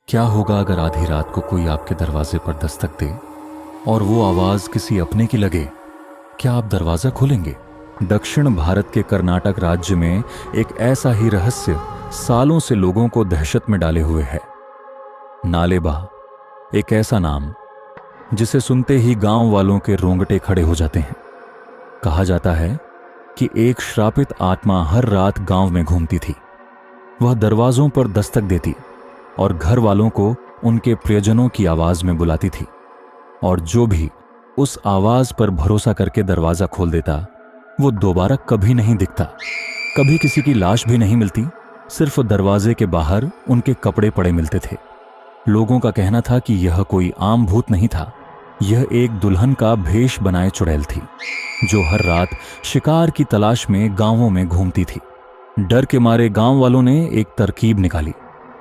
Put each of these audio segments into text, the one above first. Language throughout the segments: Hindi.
क्या होगा अगर आधी रात को कोई आपके दरवाजे पर दस्तक दे और वो आवाज किसी अपने की लगे? क्या आप दरवाजा खोलेंगे? दक्षिण भारत के कर्नाटक राज्य में एक ऐसा ही रहस्य सालों से लोगों को दहशत में डाले हुए है। नालेबा, एक ऐसा नाम जिसे सुनते ही गांव वालों के रोंगटे खड़े हो जाते हैं। कहा जाता है कि एक श्रापित आत्मा हर रात गांव में घूमती थी। वह दरवाजों पर दस्तक देती और घर वालों को उनके प्रियजनों की आवाज में बुलाती थी, और जो भी उस आवाज पर भरोसा करके दरवाजा खोल देता वो दोबारा कभी नहीं दिखता। कभी किसी की लाश भी नहीं मिलती, सिर्फ दरवाजे के बाहर उनके कपड़े पड़े मिलते थे। लोगों का कहना था कि यह कोई आम भूत नहीं था, यह एक दुल्हन का भेष बनाए चुड़ैल थी जो हर रात शिकार की तलाश में गांवों में घूमती थी। डर के मारे गांव वालों ने एक तरकीब निकाली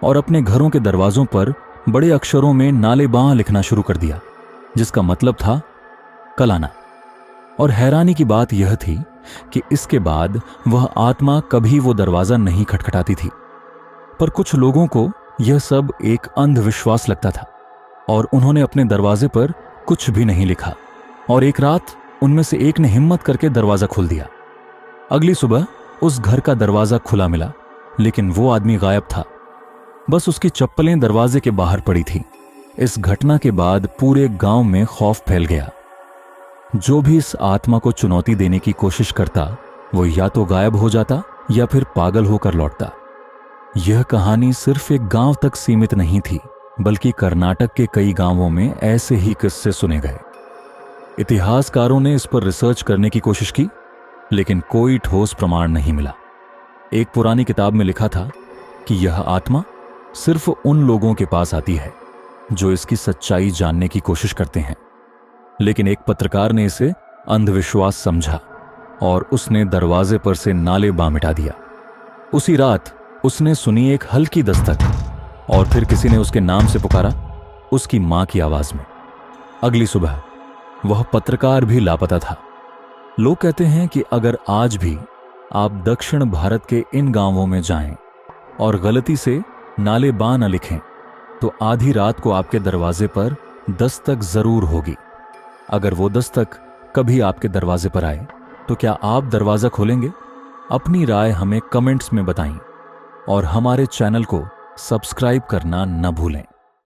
और अपने घरों के दरवाजों पर बड़े अक्षरों में नालेबां लिखना शुरू कर दिया, जिसका मतलब था कल आना। और हैरानी की बात यह थी कि इसके बाद वह आत्मा कभी वो दरवाजा नहीं खटखटाती थी। पर कुछ लोगों को यह सब एक अंधविश्वास लगता था और उन्होंने अपने दरवाजे पर कुछ भी नहीं लिखा। और एक रात उनमें से एक ने हिम्मत करके दरवाजा खोल दिया। अगली सुबह उस घर का दरवाजा खुला मिला, लेकिन वो आदमी गायब था। बस उसकी चप्पलें दरवाजे के बाहर पड़ी थी। इस घटना के बाद पूरे गांव में खौफ फैल गया। जो भी इस आत्मा को चुनौती देने की कोशिश करता वो या तो गायब हो जाता या फिर पागल होकर लौटता। यह कहानी सिर्फ एक गांव तक सीमित नहीं थी, बल्कि कर्नाटक के कई गांवों में ऐसे ही किस्से सुने गए। इतिहासकारों ने इस पर रिसर्च करने की कोशिश की, लेकिन कोई ठोस प्रमाण नहीं मिला। एक पुरानी किताब में लिखा था कि यह आत्मा सिर्फ उन लोगों के पास आती है जो इसकी सच्चाई जानने की कोशिश करते हैं। लेकिन एक पत्रकार ने इसे अंधविश्वास समझा और उसने दरवाजे पर से नालेबां मिटा दिया। उसी रात उसने सुनी एक हल्की दस्तक और फिर किसी ने उसके नाम से पुकारा, उसकी मां की आवाज में। अगली सुबह वह पत्रकार भी लापता था। लोग कहते हैं कि अगर आज भी आप दक्षिण भारत के इन गांवों में जाएं और गलती से नालेबां न लिखें तो आधी रात को आपके दरवाजे पर दस्तक जरूर होगी। अगर वो दस्तक कभी आपके दरवाजे पर आए तो क्या आप दरवाजा खोलेंगे? अपनी राय हमें कमेंट्स में बताएं और हमारे चैनल को सब्सक्राइब करना न भूलें।